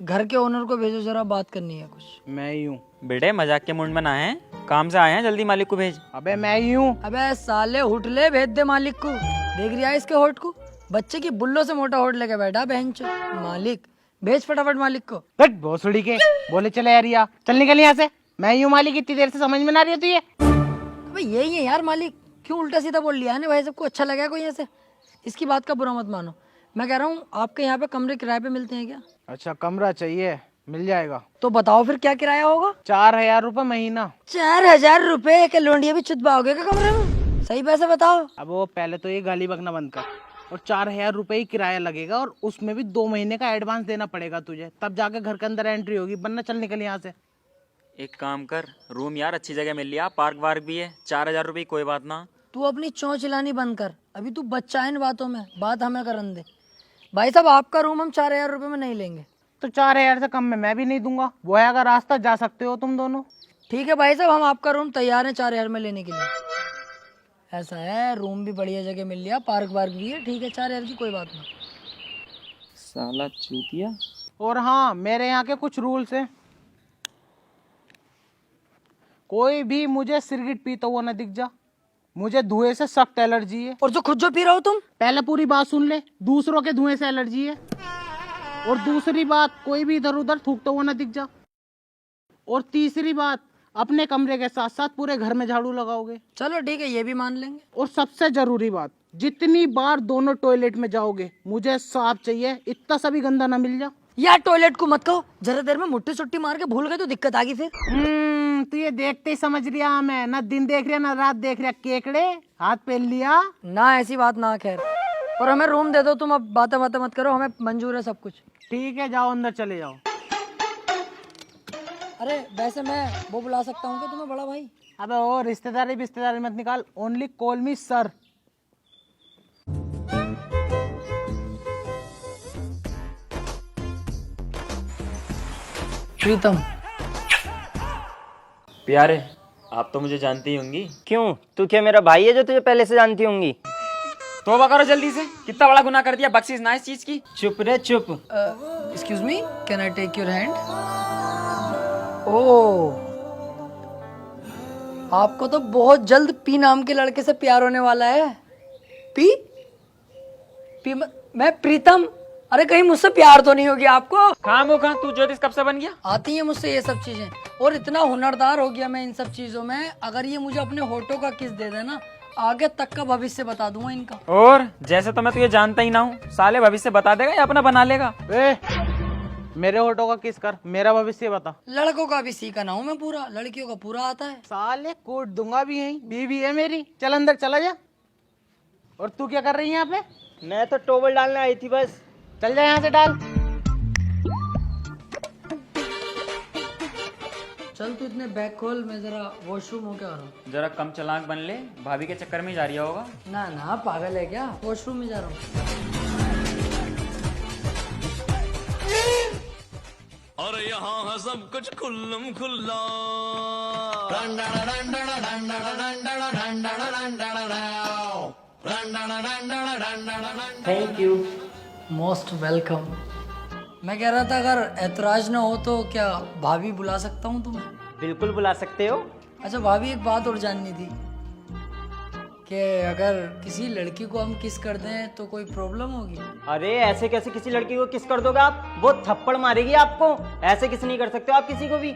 घर के ओनर को भेजो, जरा बात करनी है कुछ। मैं ही हूँ। बेटे मजाक के मूड में ना है, काम से आए हैं, जल्दी मालिक को भेज। अबे मैं ही हूँ। अबे साले हुटले, भेज दे मालिक को। देख रही है इसके होठ को, बच्चे की बुल्लो से मोटा होठ लेके बैठा बहनचो। मालिक भेज फटाफट मालिक को। हट भोसड़ी के, बोले चले यार, या चल निकल यहाँ से। मैं ही हूँ मालिक, इतनी देर से समझ में ना रही होती है। अबे यही है यार मालिक, क्यों उल्टा सीधा बोल लिया है ना भाई? सबको अच्छा लगा कोई ऐसे? इसकी बात का बुरा मत मानो। मैं कह रहा हूँ आपके यहाँ पे कमरे किराए पे मिलते हैं क्या? अच्छा कमरा चाहिए, मिल जाएगा। तो बताओ फिर क्या किराया होगा? 4000 रुपए महीना। 4000 रुपए के लोंडिया भी चुदबाओगे क्या कमरे में? सही पैसे बताओ। अब वो पहले तो ये गाली बकना बंद कर, और 4000 रुपए ही किराया लगेगा, और उसमें भी 2 महीने का एडवांस देना पड़ेगा तुझे, तब जाके घर के अंदर एंट्री होगी, वरना चल निकल यहाँ से। एक काम कर, रूम यार अच्छी जगह मिल लिया, पार्क वार्क भी है, 4000 रुपये कोई बात ना। तू अपनी चौंच चिल्लानी बंद कर, अभी तू बच्चा है इन बातों में, बात हमें करन दे। भाई साहब आपका रूम हम 4000 रुपए में नहीं लेंगे। तो 4000 से कम में मैं भी नहीं दूंगा। वो है अगर रास्ता जा सकते हो तुम दोनों। ठीक है भाई साहब, हम आपका रूम तैयार है 4000 में लेने के लिए। ऐसा है, रूम भी बढ़िया जगह मिल लिया, पार्क वार्क भी है, ठीक है 4000 की कोई बात नहीं। साला चूतिया। और हाँ, मेरे यहाँ के कुछ रूल्स हैं। कोई भी मुझे सिगरेट पीता हुआ न दिख जा, मुझे धुएं से सख्त एलर्जी है। और जो पी रहा हो तुम? पहले पूरी बात सुन ले, दूसरों के धुएं से एलर्जी है। और दूसरी बात, कोई भी इधर उधर थूकता हुआ न दिख जा। और तीसरी बात, अपने कमरे के साथ साथ पूरे घर में झाड़ू लगाओगे। चलो ठीक है, ये भी मान लेंगे। और सबसे जरूरी बात, जितनी बार दोनों टॉयलेट में जाओगे मुझे साफ चाहिए, इतना सा भी गंदा ना मिल जा। यार टॉयलेट को मत कहो, जरा देर में मुट्ठी सुट्टी मार के भूल गए तो दिक्कत आ गई फिर। तू ये देखते ही समझ रिया, मैं ना दिन देख रिया ना रात देख रिया, केकड़े हाथ पहन लिया ना, ऐसी बात ना। खैर, और हमें रूम दे दो तुम, अब बातें बातें मत करो, हमें मंजूर है सब कुछ। ठीक है, जाओ अंदर चले जाओ। अरे वैसे मैं वो बुला सकता हूँ क्या तुम्हें बड़ा भाई? अबे ओ रिश्तेदारी मत निकाल, ओनली कॉल मी सर। प्रीतम। प्यारे, आप तो मुझे जानती ही होंगी। क्यों, तू क्या मेरा भाई है जो तुझे पहले से जानती होंगी? तौबा करो जल्दी से, कितना बड़ा गुनाह कर दिया, बख्शीश ना इस चीज की। चुप रे चुप। Excuse me, can I take your hand? Oh, आपको तो बहुत जल्द पी नाम के लड़के से प्यार होने वाला है। पी पी मैं प्रीतम। अरे कहीं मुझसे प्यार तो नहीं होगी आपको? खामो खा, तू ज्योतिष कब से बन गया? आती है मुझसे ये सब चीजें, और इतना हुनरदार हो गया मैं इन सब चीजों में। अगर ये मुझे अपने होठों का किस दे देना, आगे तक का भविष्य बता दूंगा इनका। और जैसे तो मैं तुझे जानता ही ना हूँ, साले भविष्य बता देगा या अपना बना लेगा? मेरे होठों का किस कर, मेरा भविष्य बता। लड़कों का भी सीखा ना हूँ मैं पूरा, लड़कियों का पूरा आता है। साले कोट दूंगा भी यहीं, बीवी है मेरी। चल अंदर चला जा। और तू क्या कर रही है यहाँ पे? मैं तो टॉवल डालने आई थी बस। चल जा यहाँ से, डाल। चल तू इतने बैग खोल, मैं जरा वॉशरूम होके आ रहा हूँ। जरा कम चालाक बन ले, भाभी के चक्कर में ही जा रही होगा। ना ना, पागल है क्या? वॉशरूम में जा रहा हूँ। और यहाँ है सब कुछ खुल्लम खुल्ला। Thank you. Most welcome. मैं कह रहा था अगर ऐतराज ना हो तो क्या भाभी बुला सकता हूँ तुम्हें? बिल्कुल बुला सकते हो। अच्छा भाभी, एक बात और जाननी थी कि अगर किसी लड़की को हम किस कर दें तो कोई प्रॉब्लम होगी? अरे ऐसे कैसे किसी लड़की को किस कर दोगे आप? वो थप्पड़ मारेगी आपको। ऐसे किस नहीं कर सकते हो आप किसी को भी।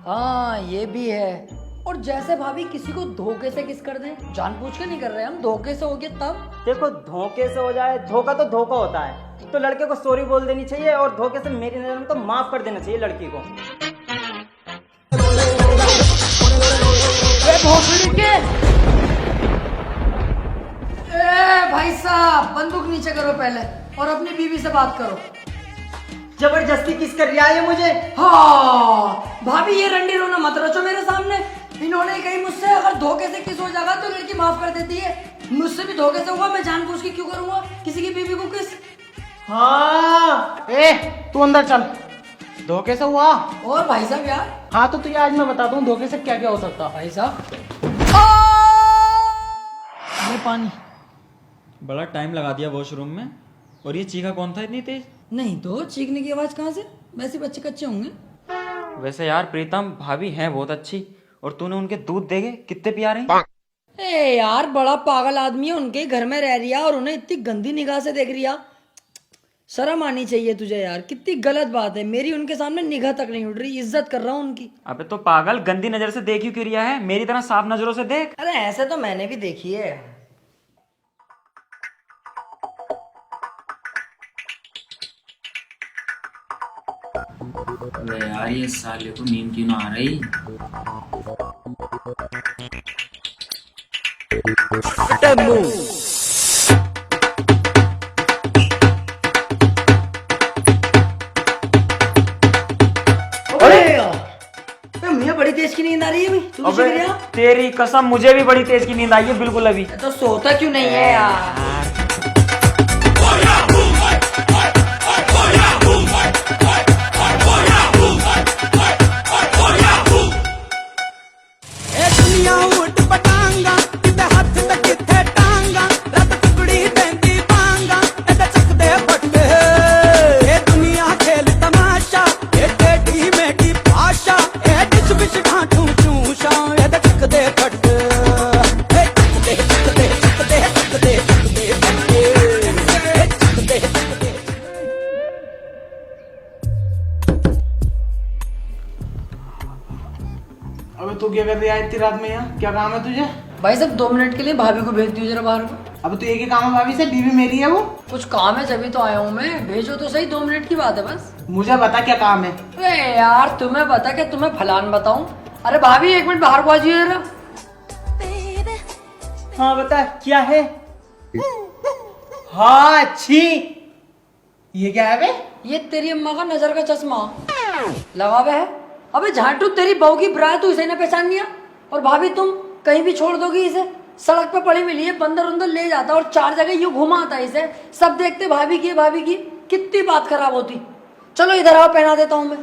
हाँ ये भी है। और जैसे भाभी किसी को धोखे से किस कर दें, जानबूझ के नहीं कर रहे हम, धोखे से हो गया तब? देखो, धोखे से हो जाए, धोखा तो धोखा होता है, तो लड़के को सॉरी बोल देनी चाहिए, और धोखे से मेरी नजर में तो माफ कर देना चाहिए लड़की को। भाई साहब बंदूक नीचे करो पहले, और अपनी बीवी से बात करो। जबरदस्ती किस कर रही है मुझे? हाँ भाभी ये रंडी रोना मत रचो मेरे सामने। इन्होंने कही मुझसे अगर धोखे से किस हो जाएगा तो लड़की माफ कर देती है। मुझसे भी धोखे से हुआ, मैं जानबूझ के क्यों करूंगा किसी की बीवी को किस। हाँ तू अंदर चल। धोखे से हुआ? और भाई साहब यार। हाँ तो तुझे आज मैं बताता हूँ धोखे से क्या क्या हो सकता है। भाई साहब ये पानी। बड़ा टाइम लगा दिया वॉशरूम में। और ये चीखा कौन था इतनी तेज? नहीं तो चीखने की आवाज कहाँ से, वैसे बच्चे कच्चे होंगे। वैसे यार प्रीतम भाभी हैं बहुत अच्छी, और तूने उनके दूध देखे कितने प्यारे हैं। ए यार बड़ा पागल आदमी है, उनके घर में रह रिया और उन्हें इतनी गंदी निगाह से देख रिया। शर्म आनी चाहिए तुझे यार, कितनी गलत बात है। मेरी उनके सामने निगाह तक नहीं उड़ रही, इज्जत कर रहा हूँ उनकी। अबे तो पागल, गंदी नजर से देख क्यों रिया है? मेरी तरह साफ नजरों से देख। अरे ऐसे तो मैंने भी देखी है। अबे यार ये साले को नींद क्यों ना आ रही? मुझे बड़ी तेज की नींद आ रही है। तू अबे तेरी कसम मुझे भी बड़ी तेज की नींद आई है बिल्कुल अभी। तो सोता क्यों नहीं है यार? अबे तू क्या कर रही है इतनी रात में यहाँ? क्या काम है तुझे? भाई साहब 2 मिनट के लिए भाभी को भेज दियो जरा बाहर को। अब तू एक ही काम है भाभी से, बीवी मेरी है वो। कुछ काम है जब तो आया हूँ मैं, भेजो तो सही, 2 मिनट की बात है बस। मुझे बता क्या काम है। अरे यार तुम्हें बता क्या, तुम्हें फलान बताऊं? अरे भाभी 1 मिनट बाहर को आ जाइए जरा। हाँ बता क्या है। हाँ अच्छी। ये क्या है बे? ये तेरी अम्मा का नजर का चश्मा लगा हुआ है। अबे झाटू तेरी बहू की ब्रा, तू इसे ना पहचान लिया? और भाभी तुम कहीं भी छोड़ दोगी इसे? सड़क पे पड़ी मिली है, बंदर उंदर ले जाता और 4 जगह यूं घुमाता इसे, सब देखते भाभी की भाभी की। कितनी बात खराब होती। चलो इधर आओ, पहना देता हूँ मैं।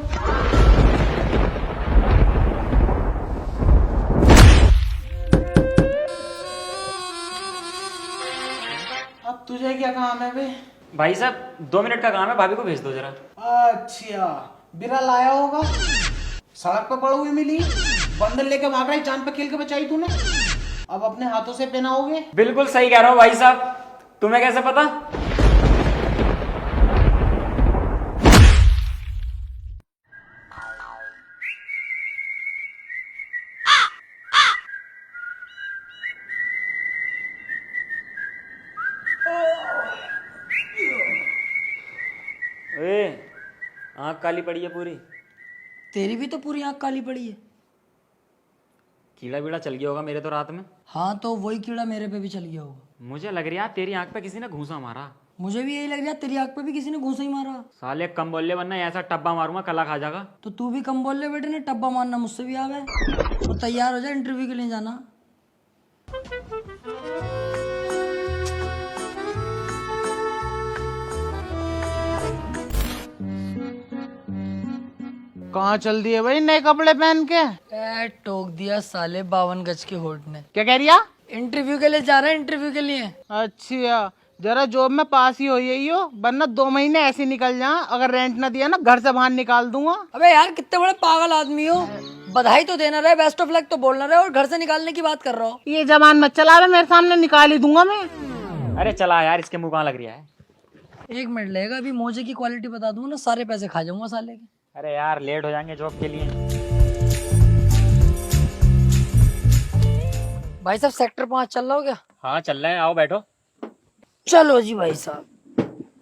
अब तुझे क्या काम है बे? भाई साहब 2 मिनट का काम है, भाभी को भेज दो जरा। अच्छा बिरा लाया होगा, सड़क पे पड़ी हुई मिली, बंदर लेके भाग रहा है, चांद पे खेल के बचाई तूने, अब अपने हाथों से पहनाओगे। बिल्कुल सही कह रहा हूँ भाई साहब, तुम्हें कैसे पता? ए, आँख काली पड़ी है पूरी। तेरी भी तो पूरी आंख काली पड़ी है। कीड़ा बीड़ा चल गया होगा मेरे तो रात में। हाँ तो वही कीड़ा मेरे पे भी चल गया होगा। मुझे लग रहा है तेरी आंख पे किसी ने घूंसा मारा। मुझे भी यही लग रहा है, तेरी आंख पे भी किसी ने घूंसा ही मारा। साले कम बोल ले वरना ऐसा टब्बा मारूंगा कला खा जाएगा। तो तू भी कम बोल ले बेटे ने, टब्बा मारना मुझसे भी आवे। तो तैयार हो जा, इंटरव्यू के लिए जाना। कहाँ चल दिए भाई नए कपड़े पहन के? टोक दिया साले 52 गज के होट ने। क्या कह रिया? इंटरव्यू के लिए जा रहा है, इंटरव्यू के लिए। अच्छा जरा जॉब में पास ही हो यही हो, वरना 2 महीने ऐसे निकल जा, अगर रेंट ना दिया ना घर से बाहर निकाल दूंगा। अबे यार कितने बड़े पागल आदमी हो, बधाई तो देना रहे, बेस्ट ऑफ लक तो बोलना रहे, और घर से निकालने की बात कर रहा हो। ये जबान मत चला रहा, मेरे सामने निकाल ही दूंगा मैं। अरे चला यार, इसके मुंह कहाँ लग रहा है। 1 मिनट लगेगा, अभी मोजे की क्वालिटी बता दूंगा ना, सारे पैसे खा जाऊंगा साले के। अरे यार लेट हो जाएंगे जॉब के लिए। भाई साहब सेक्टर 5 चल रहा हो क्या? हाँ चल रहे हैं, आओ बैठो। चलो जी भाई साहब।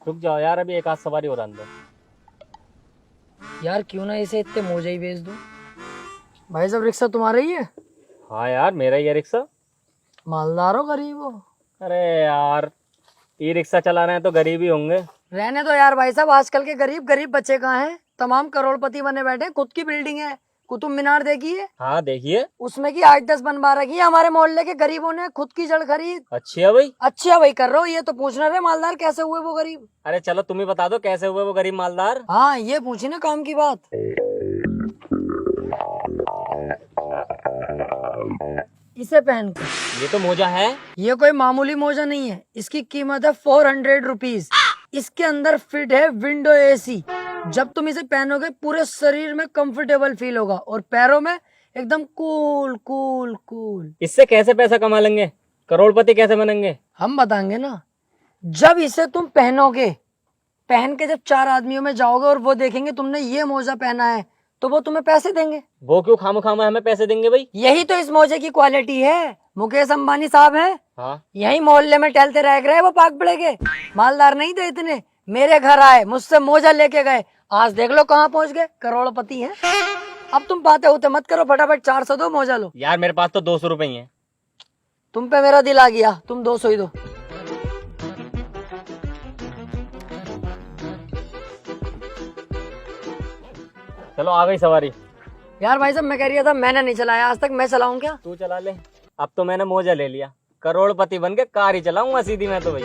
रुक जाओ यार, अभी एक आध सवारी और अंदर। यार क्यों ना इसे इतने मोजे ही बेच दूं। भाई साहब रिक्शा तुम्हारा ही है? हाँ यार मेरा ही है रिक्शा। मालदार हो गरीब हो? अरे यार ई रिक्शा चला रहे हैं तो गरीब ही होंगे। रहने दो यार भाई साहब, आजकल के गरीब गरीब बच्चे कहाँ हैं? तमाम करोड़पति बने बैठे हैं, खुद की बिल्डिंग है, कुतुब मीनार देखी है, हाँ देखिए। उसमें की 8-10 बनवा रखी है। हमारे मोहल्ले के गरीबों ने खुद की जड़ खरीद। अच्छी है भाई। अच्छा भाई कर रहा हूँ, ये तो पूछना रहे मालदार कैसे हुए वो गरीब। अरे चलो तुम ही बता दो कैसे हुए वो गरीब मालदार। हाँ ये पूछी ना काम की बात। इसे पहन कर, ये तो मोजा है। ये कोई मामूली मोजा नहीं है, इसकी कीमत है 400 रुपीज। इसके अंदर फिट है विंडो एसी। जब तुम इसे पहनोगे पूरे शरीर में कंफर्टेबल फील होगा और पैरों में एकदम कूल कूल कूल। इससे कैसे पैसा कमा लेंगे, करोड़पति कैसे बनेंगे? हम बताएंगे ना। जब इसे तुम पहनोगे, पहन के जब 4 आदमियों में जाओगे और वो देखेंगे तुमने ये मोजा पहना है तो वो तुम्हें पैसे देंगे। वो क्यों खामो हमें पैसे देंगे भाई? यही तो इस मोजे की क्वालिटी है। मुकेश अंबानी साहब हैं, हाँ। यही मोहल्ले में टहलते रह गए, वो पाक पड़े के मालदार नहीं थे इतने। मेरे घर आए, मुझसे मोजा लेके गए, आज देख लो कहाँ पहुँच गए, करोड़पति हैं। अब तुम बातें होते मत करो, फटाफट 400 दो, मोजा लो। यार मेरे पास तो 200 रुपए ही है। तुम पे मेरा दिल आ गया, तुम 200 ही दो। चलो आ गई सवारी। यार भाई साहब मैं कह रही था, मैंने नहीं चलाया आज तक, मैं चलाऊं क्या? तू चला ले। अब तो मैंने मोजा ले लिया, करोड़पति बन के कार ही चलाऊंगा सीधी मैं तो भाई।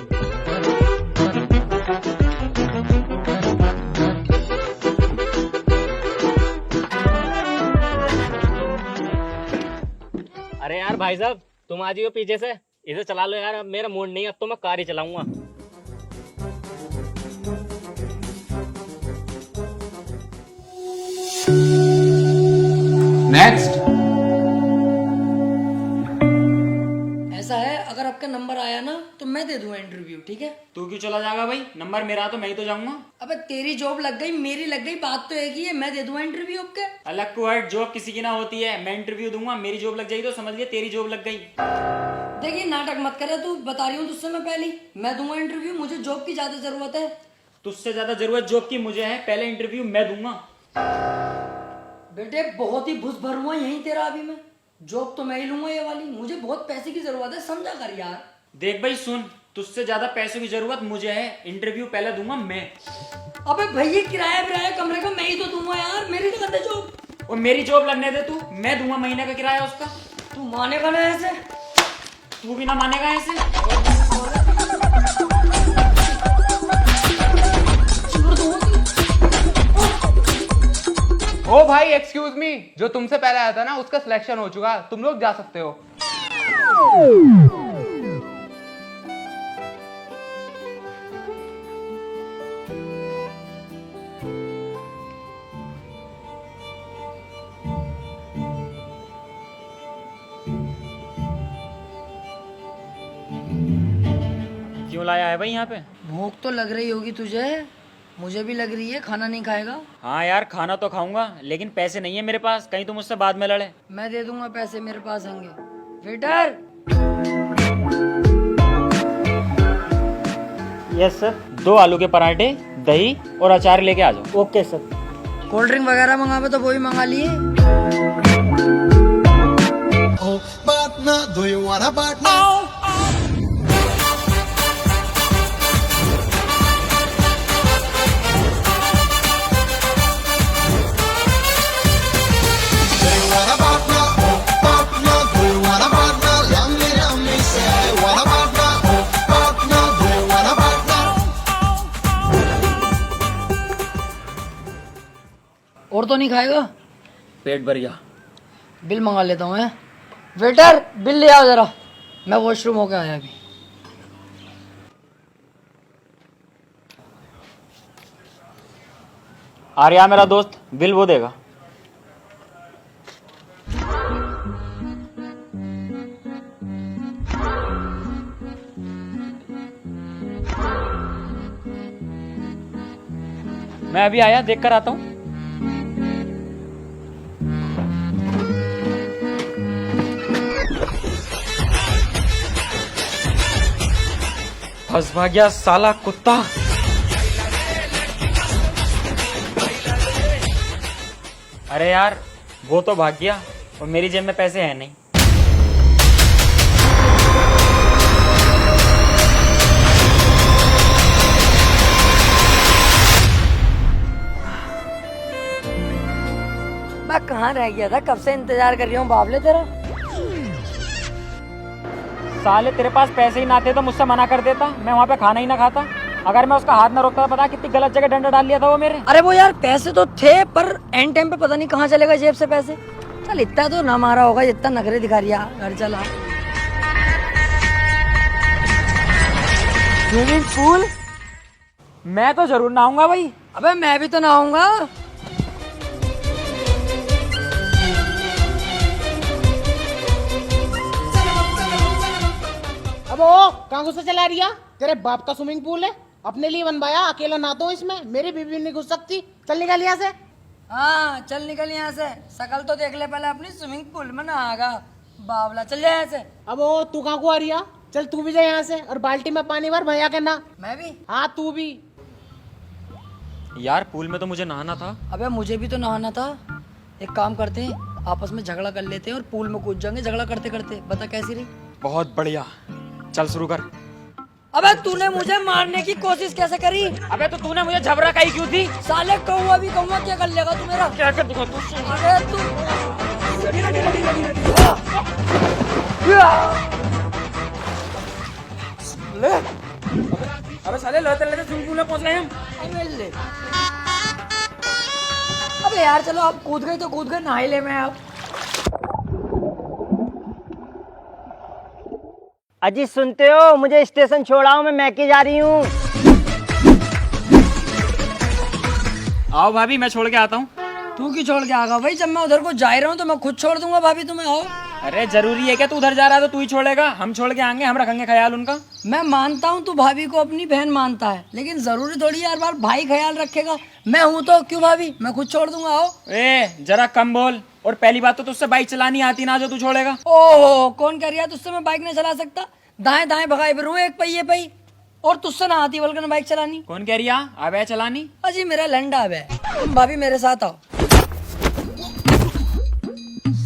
अरे यार भाई साहब तुम आ जाइए पीछे से, इसे चला लो यार, अब मेरा मूड नहीं है, अब तो मैं कार ही चलाऊंगा। नेक्स्ट। ऐसा है, अगर आपका नंबर आया ना तो मैं दे दूंगा इंटरव्यू, ठीक है? तू क्यों चला जाएगा भाई? नंबर मेरा तो मैं ही तो जाऊंगा। अबे तेरी जॉब लग गई, मेरी लग गई, बात तो एक ही है। मैं दे दूंगा इंटरव्यू आपके। अलग को हट, जॉब किसी की ना होती है। मैं इंटरव्यू दूंगा, मेरी जॉब लग जाएगी तो समझ लिया तेरी जॉब लग गई। देखिए नाटक मत करे, तू बता रही हूँ तुझसे मैं पहले, मैं दूंगा इंटरव्यू, मुझे जॉब की ज्यादा जरूरत है। तुझसे ज्यादा जरूरत जॉब की मुझे है, पहले इंटरव्यू मैं दूंगा। बेटे बहुत ही घुस भर हुआ यही तेरा, अभी मैं जॉब तो मैं ही लूंगा ये वाली, मुझे बहुत पैसे की जरूरत है, समझा कर यार। देख भाई सुन, तुझसे ज्यादा पैसों की जरूरत मुझे है, इंटरव्यू पहले दूंगा मैं। अबे भैया किराया कमरे का मैं ही तो दूंगा यार, मेरी तो करते जॉब। और मेरी जॉब लगने दे तू, मैं दूंगा महीने का किराया उसका। तू मानेगा ना ऐसे? तू भी ना मानेगा ऐसे। ओ भाई एक्सक्यूज मी, जो तुमसे पहले आया था ना उसका सिलेक्शन हो चुका, तुम लोग जा सकते हो। क्यों लाया है भाई यहाँ पे? भूख तो लग रही होगी तुझे, मुझे भी लग रही है। खाना नहीं खाएगा? हाँ यार खाना तो खाऊंगा, लेकिन पैसे नहीं है मेरे पास, कहीं तुम मुझसे बाद में लड़े। मैं दे दूंगा पैसे, मेरे पास होंगे। वेटर। Yes sir. 2 आलू के पराठे, दही और अचार लेके आ जाओ। Okay sir. कोल्ड ड्रिंक वगैरह मंगावे तो वो भी मंगा लिए। partner, do you want a partner? Do you want a partner? Partner, do you want a partner? Yummy, say I want a partner. Partner, do you want a partner? और तो नहीं खाएगा? पेट भर गया। बिल मंगा लेता हूँ। वेटर बिल ले आओ जरा, मैं वॉशरूम होके आया अभी। आर्या मेरा दोस्त, बिल वो देगा। मैं अभी आया, देख कर आता हूँ। फंस भाग गया साला कुत्ता। अरे यार वो तो भाग गया और मेरी जेब में पैसे हैं नहीं। मैं कहाँ रह गया था, कब से इंतजार कर रही हूँ बावले तेरा। साले तेरे पास पैसे ही ना थे तो मुझसे मना कर देता, मैं वहाँ पे खाना ही ना खाता। अगर मैं उसका हाथ ना रोकता, पता कितनी गलत जगह डंडा डाल लिया था वो मेरे। अरे वो यार पैसे तो थे, पर एंड टाइम पे पता नहीं कहाँ चलेगा जेब से पैसे। चल इतना तो ना मारा होगा जितना नखरे दिखा रही है। घर चला। स्विमिंग पूल मैं तो जरूर नहाऊंगा भाई। अबे मैं भी तो नहाऊंगा। अब ओ कहाँ गुस्सा चला रही है? तेरे बाप का स्विमिंग पूल है, अपने लिए बनवाया, अकेला नहाता हूँ इसमें, मेरी बीवी नहीं घुस सकती। चल निकल यहाँ से। हाँ चल निकल यहाँ से, शकल तो देख ले पहले अपनी, स्विमिंग पूल में नहागा बावला। चल जाए यहाँ से। अब ओ तू कहाँ को आ रही है? चल तू भी जा यहाँ से और बाल्टी में पानी भर भैया के ना। मैं भी? हाँ तू भी। यार पूल में तो मुझे नहाना था। अबे मुझे भी तो नहाना था। एक काम करते हैं, आपस में झगड़ा कर लेते हैं और पूल में कूद जाएंगे झगड़ा करते करते। बता कैसी रही? बहुत बढ़िया, चल शुरू कर। अबे तूने मुझे मारने की कोशिश कैसे करी? अबे तो तूने मुझे झबरा काई क्यों थी? साले कौवा भी कौवा, क्या कर लेगा तू मेरा? क्या कर दूंगा तू? अबे तू अबे साले लड़ते लड़ते स्विमिंग पूल में पहुंच गए हम। अबे यार चलो, आप कूद गए तो कूद गए, नहा ही ले मैं अब। अजी सुनते हो, मुझे स्टेशन छोड़ाओ, मैं मैके जा रही हूँ। आओ भाभी, मैं छोड़ के आता हूँ। तू क्यों छोड़ के आ गया भाई? जब मैं उधर को जा ही रहा हूँ तो मैं खुद छोड़ दूंगा भाभी तुम्हें। आओ। अरे जरूरी है क्या? तू उधर जा रहा है तो तू ही छोड़ेगा? हम छोड़ के आएंगे, हम रखेंगे ख्याल उनका। मैं मानता हूँ तू भाभी को अपनी बहन मानता है, लेकिन जरूरी थोड़ी है हर बार भाई ख्याल रखेगा। मैं हूँ तो क्यों भाभी, मैं खुद छोड़ दूंगा। आओ। ए जरा कम बोल, और पहली बात तो तुझसे बाइक चलानी आती ना जो तू छोड़ेगा। ओहो, कौन कह रहा है तुझसे मैं बाइक नहीं चला सकता? दाएं दाएं भगाई फिरूं एक पहिए पे ही, और तुझसे ना आती बल्कि बाइक चलानी। कौन कह रही है अब है चलानी? अजी मेरा लंडा है, तुम भाभी मेरे साथ आओ।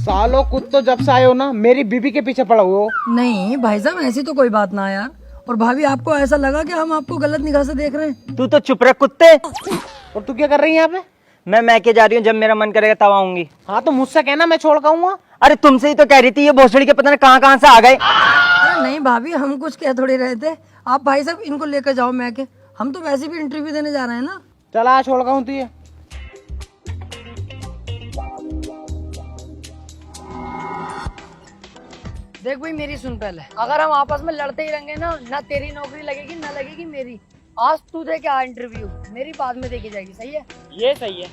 सालो कुछ तो जब से आए हो ना मेरी बीबी के पीछे पड़ा हुए हो। नहीं भाई साहब, ऐसी तो कोई बात ना है यार। और भाभी आपको ऐसा लगा कि हम आपको गलत निगाह से देख रहे हैं? तू तो चुप रह कुत्ते। और तू क्या कर रही है यहाँ पे? मैं मैके जा रही हूँ, जब मेरा मन करेगा तब आऊंगी। हाँ तो मुझसे कहना, मैं छोड़ के आऊंगा। अरे तुमसे ही तो कह रही थी, ये भोसड़ी के पता नहीं कहाँ से आ गए। अरे नहीं भाभी, हम कुछ कह थोड़ी रहे थे। आप भाई साहब इनको लेकर जाओ मैके, हम तो वैसे भी इंटरव्यू देने जा रहे हैं ना। चला छोड़ के आऊँ तुझे। देख भाई मेरी सुन पहले, अगर हम आपस में लड़ते ही रहेंगे ना तेरी नौकरी लगेगी ना लगेगी मेरी। आज तू दे क्या इंटरव्यू, मेरी बाद में देखी जाएगी। सही है? ये सही है।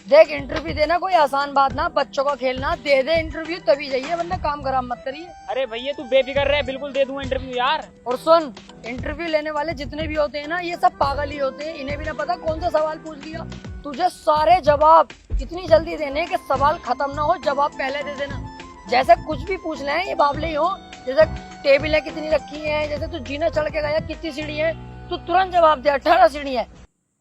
देख इंटरव्यू देना कोई आसान बात ना, बच्चों का खेलना। दे दे इंटरव्यू तभी जाइए, वरना काम खराब मत करिए। अरे भैया तू बेफिक्र रहे, बिल्कुल दे दूंगा इंटरव्यू यार। और सुन, इंटरव्यू लेने वाले जितने भी होते हैं ना, ये सब पागल ही होते हैं। इन्हें भी ना पता कौन सा सवाल पूछ लिया। तुझे सारे जवाब इतनी जल्दी देने कि सवाल खत्म ना हो, जवाब पहले दे देना। जैसे कुछ भी पूछ ले ये बावले ही हो, जैसे टेबलें कितनी रखी हैं, जैसे तू जीना चढ़ के गया कितनी सीढ़ी है, तू तुरंत जवाब दे 18 सीढ़ी है।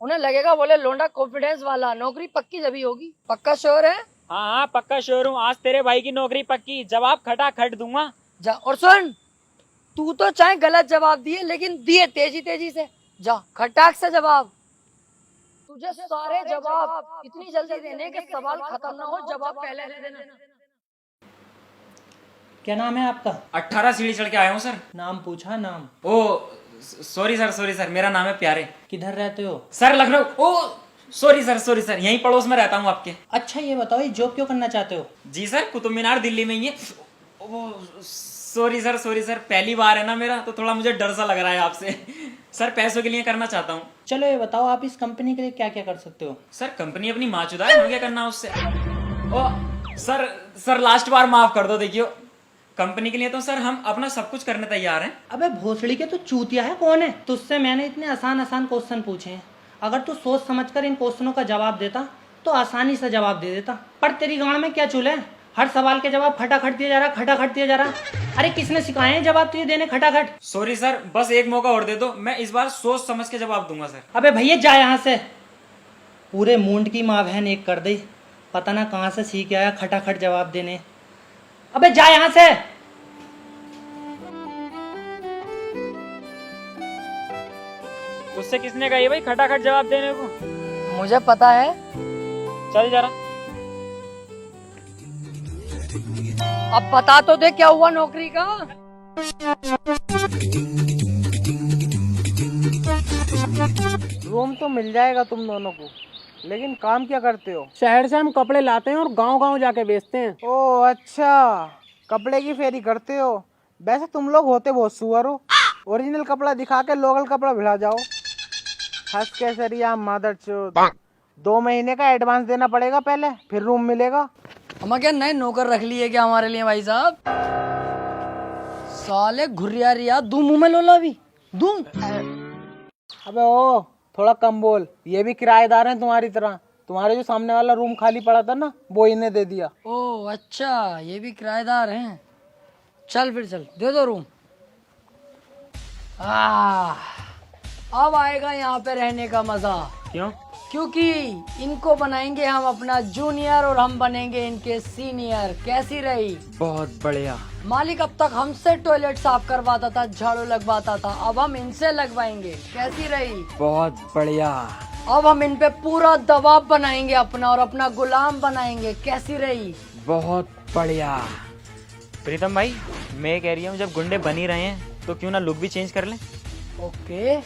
उन्हें लगेगा बोले लोंडा कॉन्फिडेंस वाला, नौकरी पक्की जभी होगी। पक्का श्योर है? हाँ हाँ पक्का श्योर हूँ, आज तेरे भाई की नौकरी पक्की, जवाब खटा खट दूंगा। जा। और सुन, तू तो चाहे गलत जवाब दिए, लेकिन दिए तेजी तेजी से। जा खटाक से जवाब। तुझे सारे जवाब इतनी जल्दी देने कि सवाल खत्म ना हो, जवाब पहले दे देना। क्या नाम है आपका? 18 सीढ़ी चढ़ के आया हूँ सर। नाम पूछा? नाम? ओ सॉरी सर, मेरा नाम है प्यारे। किधर रहते हो? सर लखनऊ। ओ सॉरी सर, यहीं पड़ोस में रहता हूँ आपके। अच्छा ये बताओ, ये जॉब क्यों करना चाहते हो? जी सर, कुतुब मीनार दिल्ली में ही है। ओ सॉरी सर, पहली बार है ना मेरा, तो थोड़ा मुझे डर सा लग रहा है आपसे। सर पैसों के लिए करना चाहता हूँ। चलो ये बताओ, आप इस कंपनी के लिए क्या क्या कर सकते हो? सर कंपनी अपनी माचुदा है, क्या करना उससे? ओ सर लास्ट बार माफ कर दो। देखियो, कंपनी के लिए तो सर हम अपना सब कुछ करने तैयार हैं। अबे भोसड़ी के तू चूतिया है कौन है? तुझसे मैंने इतने आसान क्वेश्चन पूछे हैं, अगर तू सोच समझकर इन क्वेश्चनों का जवाब देता तो आसानी से जवाब दे देता। पर तेरी गांड में क्या चूल है? हर सवाल के जवाब खटाखट दिया जा रहा। अरे किसने सिखाए हैं जवाब तुझे देने खटाखट? सॉरी सर, बस एक मौका और दे दो, मैं इस बार सोच समझ के जवाब दूंगा सर। अबे भैया जा यहाँ से, पूरे मूंड की माँ बहन एक कर दी, पता ना कहाँ से सीख आया खटाखट जवाब देने। अबे जा यहाँ से। उससे किसने कही भाई खटाखट जवाब देने को? मुझे पता है। चल जरा। अब बता तो दे क्या हुआ नौकरी का। रूम तो मिल जाएगा तुम दोनों को, लेकिन काम क्या करते हो? शहर से हम कपड़े लाते हैं और गांव-गांव जाके बेचते हैं। ओह अच्छा, कपड़े की फेरी करते हो। वैसे तुम लोग होते बहुत सुअर हो, ओरिजिनल कपड़ा दिखा के लोकल कपड़ा भिड़ा जाओ। हंस के सरिया मदरचोद। 2 महीने का एडवांस देना पड़ेगा पहले, फिर रूम मिलेगा। हम क्या नए नौकर रख लिए क्या हमारे लिए भाई साहब? साले घुरिया रिया दूं मुंह में लोला भी दूं। अबे ओ थोड़ा कम बोल, ये भी किराएदार हैं तुम्हारी तरह। तुम्हारे जो सामने वाला रूम खाली पड़ा था ना, वो इन्हें दे दिया। ओह अच्छा, ये भी किराएदार हैं। चल फिर चल, दे दो रूम। अब आएगा यहाँ पे रहने का मजा। क्यों? क्योंकि इनको बनाएंगे हम अपना जूनियर और हम बनेंगे इनके सीनियर। कैसी रही? बहुत बढ़िया। मालिक अब तक हमसे टॉयलेट साफ करवाता था, झाड़ू लगवाता था, अब हम इनसे लगवाएंगे। कैसी रही? बहुत बढ़िया। अब हम इन पे पूरा दबाव बनाएंगे अपना और अपना गुलाम बनाएंगे। कैसी रही? बहुत बढ़िया। प्रीतम भाई, मैं कह रही हूँ जब गुंडे बन ही रहे हैं तो क्यों ना लुक भी चेंज कर लें। ओके।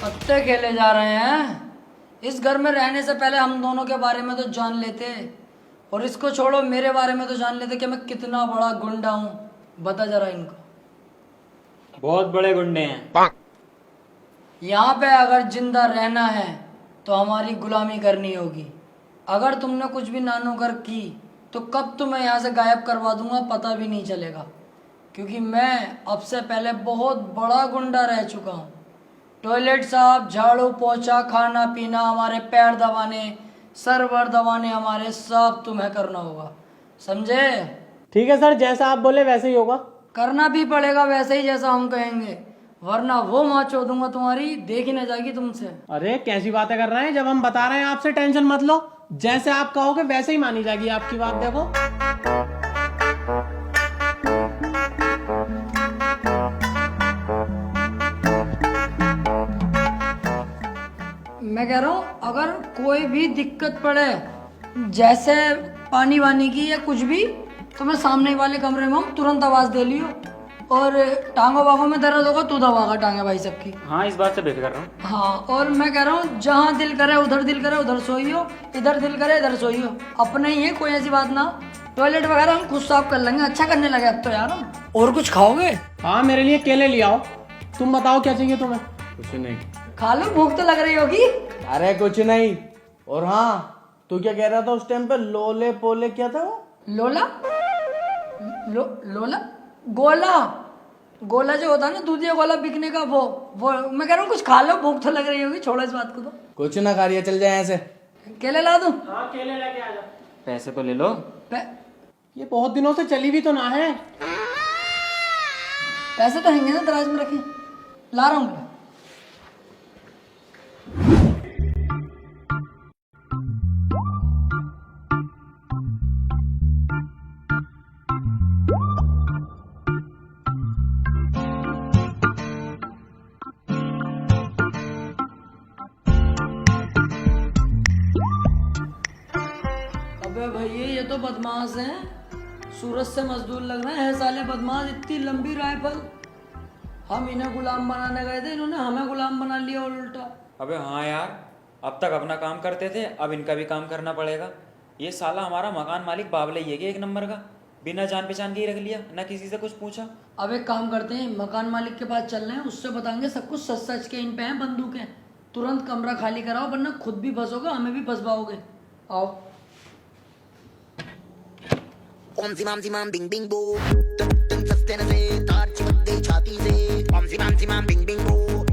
पत्ते खेले जा रहे हैं। इस घर में रहने से पहले हम दोनों के बारे में तो जान लेते, और इसको छोड़ो मेरे बारे में तो जान लेते कि मैं कितना बड़ा गुंडा हूँ। बता जरा इनको। बहुत बड़े गुंडे हैं। यहाँ पे अगर जिंदा रहना है तो हमारी गुलामी करनी होगी। अगर तुमने कुछ भी नानोकर की तो कब तुम्हें यहाँ से गायब करवा दूंगा पता भी नहीं चलेगा, क्योंकि मैं अब से पहले बहुत बड़ा गुंडा रह चुका हूँ। टॉयलेट साफ, झाड़ू पोछा, खाना पीना, हमारे पैर दबाने, सर वर दबाने, हमारे सब तुम्हें करना होगा, समझे? ठीक है सर, जैसा आप बोले वैसे ही होगा। करना भी पड़ेगा वैसे ही जैसा हम कहेंगे, वरना वो माँ चो दूंगा तुम्हारी, देख ही न जाएगी तुमसे। अरे कैसी बातें कर रहे हैं, जब हम बता रहे हैं आपसे टेंशन मत लो। जैसे आप कहोगे वैसे ही मानी जाएगी आपकी बात। देखो मैं कह रहा हूँ अगर कोई भी दिक्कत पड़े, जैसे पानी वानी की या कुछ भी, तो मैं सामने वाले कमरे में हूँ, तुरंत आवाज दे लियो। और टांगों बागों में दर्द होगा तू दबागा टांगे भाई सबकी। हाँ, इस बात से बेफिक्र रहा हूँ। हाँ, और मैं कह रहा हूँ जहाँ दिल करे उधर सोइयो, इधर दिल करे इधर सोइयो। अपने ही है, कोई ऐसी बात ना। टॉयलेट वगैरह हम खुद साफ कर लेंगे, अच्छा करने लगे अब तो यार हम। और कुछ खाओगे? हाँ, मेरे लिए केले ले आओ। तुम बताओ क्या चाहिए तुम्हें? कुछ नहीं। खा लो, भूख तो लग रही होगी। अरे कुछ नहीं। और हाँ, तू क्या कह रहा था उस टाइम पे? लोले पोले क्या था वो? लोला लोला गोला जो होता है ना, दूधिया गोला बिकने का, वो मैं कह रहा हूँ कुछ खा लो, भूख तो लग रही होगी। छोड़ो इस बात को। तो कुछ ना खा रही, चल जाए ऐसे। केले ला दूं? हाँ, केले लेके आ जा। पैसे तो ले लो। ये बहुत दिनों से चली भी तो ना है। पैसे तो हैंगे ना दराज में रखे, ला रहा हूँ। अबे भैया ये तो बदमाश हैं, सूरत से मजदूर लग रहे हैं साले बदमाश। इतनी लंबी राइफल, हम इन्हें गुलाम बनाने गए थे, इन्होंने हमें गुलाम बना लिया उल्टा। अबे हाँ यार, अब तक अपना काम करते थे, अब इनका भी काम करना पड़ेगा। ये साला हमारा मकान मालिक बाबले ही है कि 1 नंबर का, बिना जान पहचान के ही रख लिया, ना किसी से कुछ पूछा। अब एक काम करते हैं, मकान मालिक के पास चल रहे हैं, उससे बताएंगे सब कुछ सच सच के। इन पे हैं बंदूकें, तुरंत कमरा खाली कराओ, वरना खुद भी फंसोगे, हमें भी फंसवाओगे। आओ। ओम जिमाम जिमाम बिंग बिंग बो, तिन सस्ते न से तार चिपक गई छाती से। ओम जिमाम जिमाम बिंग बिंग बो,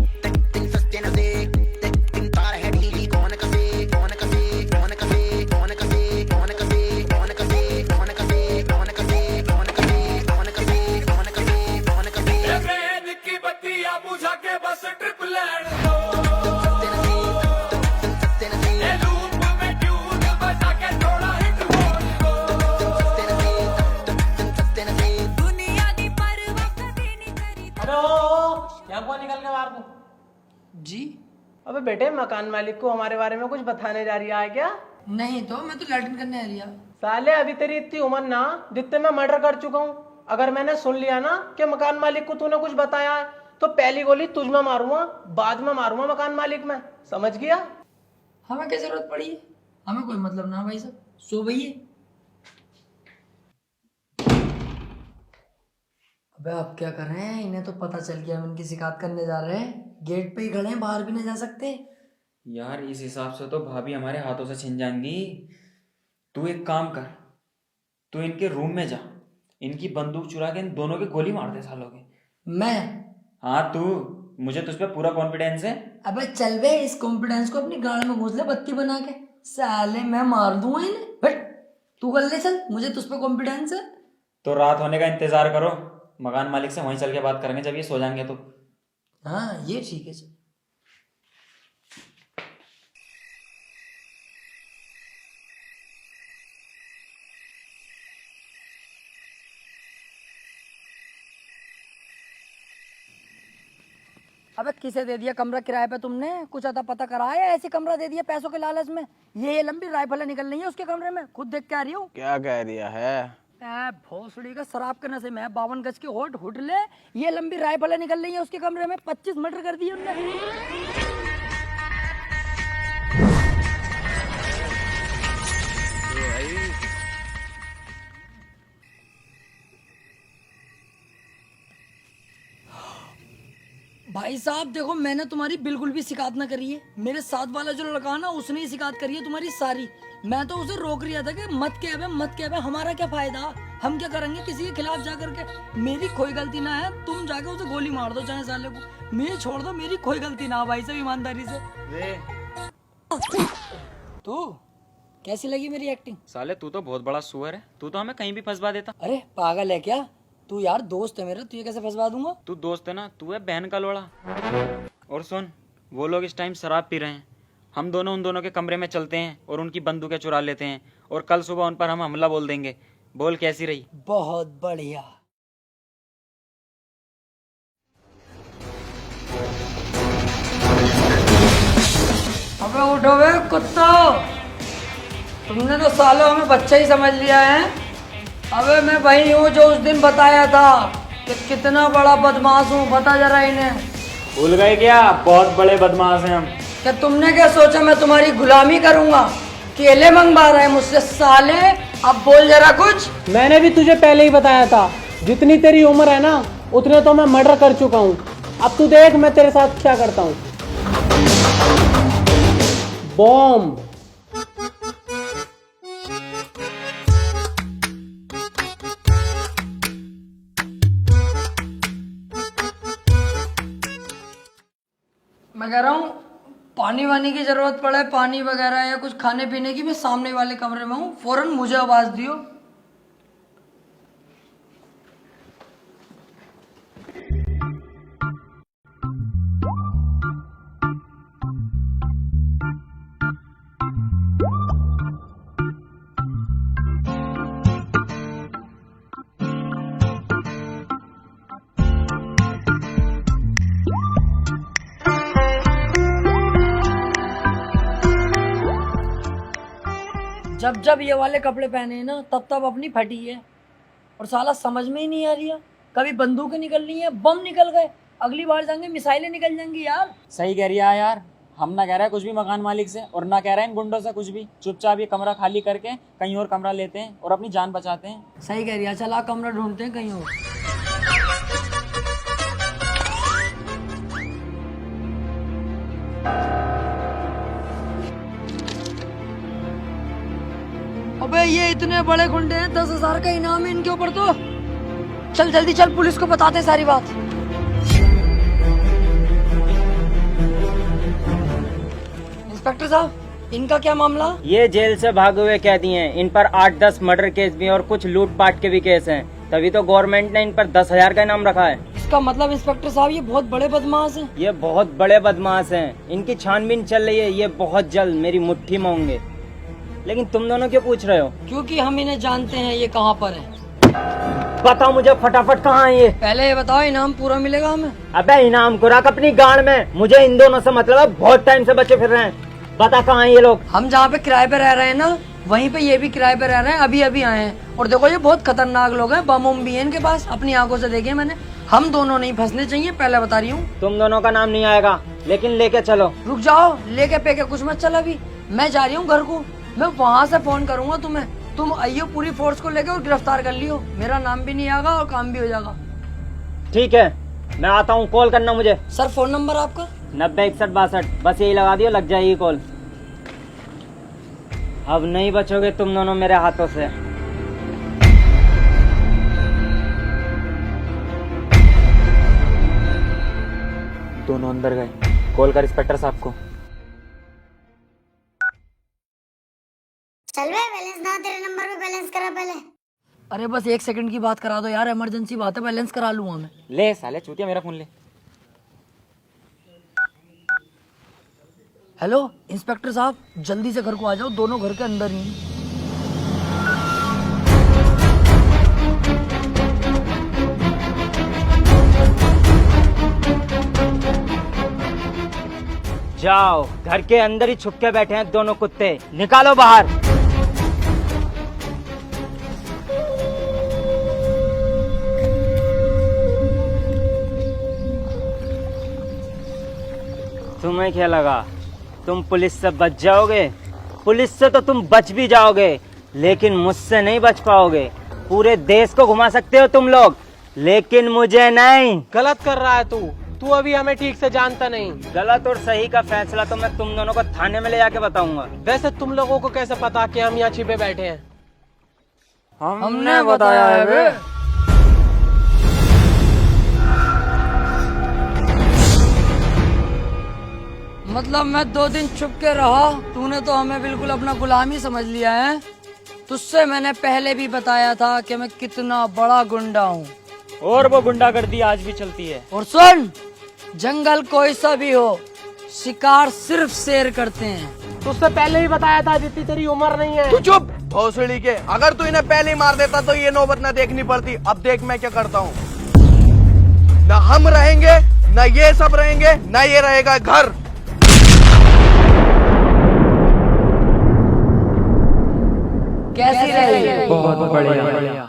तिन सस्ते न से तिन तार है ढीली। कौन कसे कौन कसे कौन कसे कौन कसे कौन कसे कौन कसे कौन कसे कौन कसे कौन कसे कौन कसे कौन कसे कौन कसे। ट्रेन की बत्तियां बुझा के बस ट्रिप लैंड दो। अबे बेटे, मकान मालिक को हमारे बारे में कुछ बताने जा रही है क्या? नहीं तो मैं तो लैट्रिन करने आ रही हूँ। साले अभी तेरी इतनी उम्र ना, जितने मैं मर्डर कर चुका हूँ। अगर मैंने सुन लिया ना कि मकान मालिक को तूने कुछ बताया है, तो पहली गोली तुझ में मारूंगा, बाद में मारूंगा मकान मालिक में, समझ गया? हमें क्या जरूरत पड़ी है? हमें कोई मतलब ना भाई साहब, सो भैया। अबे अब क्या कर रहे हैं? इन्हें तो पता चल गया हम इनकी शिकायत करने जा रहे हैं। गेट पे ही खड़े हैं, बाहर भी नहीं जा सकते। यार इस हिसाब से तो भाभी हमारे हाथों से छिन जाएंगी। तू एक काम कर, तू इनके रूम में जा, इनकी बंदूक चुरा के इन दोनों की गोली मार दे सालों के। मैं? हाँ तू, मुझे तुझ पे पूरा कॉन्फिडेंस है। अबे चल बे, इस कॉन्फिडेंस को अपनी गाड़ में घुस ले बत्ती बना के। साले मैं मार दूंगा इन्हें। बट तू कर ले, चल, मुझे तुझ पे कॉन्फिडेंस है। तो रात होने का इंतजार करो, मकान मालिक से वहीं चल के बात करेंगे जब ये सो जाएंगे तो। हाँ ये ठीक है, चल। अबे किसे दे दिया कमरा किराए पे तुमने? कुछ अता पता कराया या ऐसे कमरा दे दिया पैसों के लालच में? ये लंबी राइफलें निकल रही है उसके कमरे में, खुद देख के आ रही हूँ। क्या कह दिया है? भोसड़ी का शराब के नशे में 52 गज की होट हुट ले, ये लंबी राइफलें निकल रही है उसके कमरे में। 25 मर्डर कर दिए उनने। भाई साहब देखो, मैंने तुम्हारी बिल्कुल भी शिकायत ना करी है। मेरे साथ वाला जो लड़का है ना, उसने ही शिकायत करी है तुम्हारी सारी। मैं तो उसे रोक रहा था कि मत कह बे, हमारा क्या फायदा, हम क्या करेंगे किसी के खिलाफ जा करके। मेरी कोई गलती ना है, तुम जाके उसे गोली मार दो चाहे साले को, मेरी छोड़ दो, मेरी कोई गलती ना। भाई साहब ईमानदारी से। तो कैसी लगी मेरी एक्टिंग? साले तू तो बहुत बड़ा सुअर है, तू तो हमें कहीं भी फंसवा देता। अरे पागल है क्या तू? यार दोस्त है मेरा, तुझे कैसे फंसवा दूंगा? तू दोस्त है ना, तू है बहन का लोड़ा। और सुन, वो लोग इस टाइम शराब पी रहे हैं, हम दोनों उन दोनों के कमरे में चलते हैं और उनकी बंदूकें चुरा लेते हैं, और कल सुबह उन पर हम हमला बोल देंगे। बोल कैसी रही? बहुत बढ़िया। अबे उठो बे कुत्तो, तुमने तो सालों हमें बच्चा ही समझ लिया है। अबे मैं वही हूँ जो उस दिन बताया था कि कितना बड़ा बदमाश हूँ। बता जरा इन्हें। भूल गए क्या? बहुत बड़े बदमाश हैं हम। क्या तुमने क्या सोचा मैं तुम्हारी गुलामी करूंगा? केले मंगवा रहे हैं मुझसे साले। अब बोल जरा कुछ। मैंने भी तुझे पहले ही बताया था, जितनी तेरी उम्र है ना, उतने तो मैं मर्डर कर चुका हूँ। अब तू देख मैं तेरे साथ क्या करता हूँ। बॉम्ब। मैं कह रहा हूँ पानी वानी की जरूरत पड़े, पानी वगैरह या कुछ खाने पीने की, मैं सामने वाले कमरे में हूँ, फौरन मुझे आवाज दियो। जब जब ये वाले कपड़े पहने हैं ना, तब तब अपनी फटी है। और साला समझ में ही नहीं आ रही है, कभी बंदूकें निकल रही हैं, बम निकल गए, अगली बार जाएंगे मिसाइलें निकल जाएंगी। यार सही कह रही है यार, हम ना कह रहे हैं कुछ भी मकान मालिक से, और ना कह रहे हैं इन गुंडों से कुछ भी। चुपचाप ये कमरा खाली करके कहीं और कमरा लेते हैं और अपनी जान बचाते हैं। सही कह रही है, चला कमरा ढूंढते हैं कहीं और। अबे ये इतने बड़े गुंडे हैं, 10,000 का इनाम है इनके ऊपर तो। चल जल्दी चल, पुलिस को बताते सारी बात। इंस्पेक्टर साहब, इनका क्या मामला? ये जेल से भागे हुए कैदी हैं। इन पर 8-10 मर्डर केस भी हैं और कुछ लूटपाट के भी केस हैं। तभी तो गवर्नमेंट ने इन पर 10,000 का इनाम रखा है। इसका मतलब इंस्पेक्टर साहब ये बहुत बड़े बदमाश हैं। ये बहुत बड़े बदमाश हैं। इनकी छानबीन चल रही है, ये बहुत जल्द मेरी मुट्ठी में होंगे। लेकिन तुम दोनों क्यों पूछ रहे हो? क्योंकि हम इन्हें जानते हैं, ये कहाँ पर है। बताओ मुझे फटाफट कहाँ है ये। पहले ये बताओ इनाम पूरा मिलेगा हमें? अबे इनाम को रख अपनी गाड़ में, मुझे इन दोनों से मतलब है, बहुत टाइम से बचे फिर रहे हैं। बता कहाँ है ये लोग। हम जहाँ पे किराए पे रह रहे हैं ना, वहीं पे ये भी किराए पे रह रहे हैं, अभी अभी आए हैं। और देखो ये बहुत खतरनाक लोग हैं, बम उम भी है इनके पास, अपनी आंखों से देखे मैंने। हम दोनों नहीं फंसने चाहिए, पहले बता रही हूँ। तुम दोनों का नाम नहीं आएगा, लेकिन लेके चलो। रुक जाओ, लेके पे के कुछ मत चल, अभी मैं जा रही हूँ घर को, मैं वहाँ से फोन करूंगा तुम्हें, तुम आइयो पूरी फोर्स को लेके और गिरफ्तार कर लियो, मेरा नाम भी नहीं आएगा और काम भी हो जाएगा। ठीक है मैं आता हूँ, कॉल करना मुझे। सर फोन नंबर आपका? 906162, बस यही लगा दियो, लग जाएगी कॉल। अब नहीं बचोगे तुम दोनों मेरे हाथों से। दोनों अंदर गए, कॉल कर इंस्पेक्टर साहब को। चल बे, बैलेंस ना तेरे नंबर पे बैलेंस करा पहले। अरे बस 1 सेकंड की बात करा दो यार, इमरजेंसी बात है, बैलेंस करा लूंगा मैं। ले साले चूतिया, मेरा फोन ले। हेलो इंस्पेक्टर साहब, जल्दी से घर को आ जाओ, दोनों घर के अंदर ही हैं। जाओ, घर के अंदर ही छुप के बैठे हैं दोनों कुत्ते, निकालो बाहर। तुम्हें क्या लगा तुम पुलिस से बच जाओगे? पुलिस से तो तुम बच भी जाओगे, लेकिन मुझसे नहीं बच पाओगे। पूरे देश को घुमा सकते हो तुम लोग, लेकिन मुझे नहीं। गलत कर रहा है तू अभी हमें ठीक से जानता नहीं। गलत और सही का फैसला तो मैं तुम दोनों को थाने में ले जाके बताऊंगा। वैसे तुम लोगों को कैसे पता कि हम यहाँ छिपे बैठे हैं? हमने बताया है बे। मतलब मैं 2 दिन छुप के रहा, तूने तो हमें बिल्कुल अपना गुलाम ही समझ लिया है। तुझसे मैंने पहले भी बताया था कि मैं कितना बड़ा गुंडा हूँ, और वो गुंडागर्दी आज भी चलती है। और सुन, जंगल कोई सा भी हो, शिकार सिर्फ शेर करते हैं। तुझसे पहले ही बताया था, जितनी तेरी उम्र नहीं है। तू चुप भोसड़ी के, अगर तू इन्हें पहले ही मार देता तो ये नौबत न देखनी पड़ती। अब देख मैं क्या करता हूँ। न हम रहेंगे, न ये सब रहेंगे, न ये रहेगा घर। कैसी रही? बहुत बढ़िया।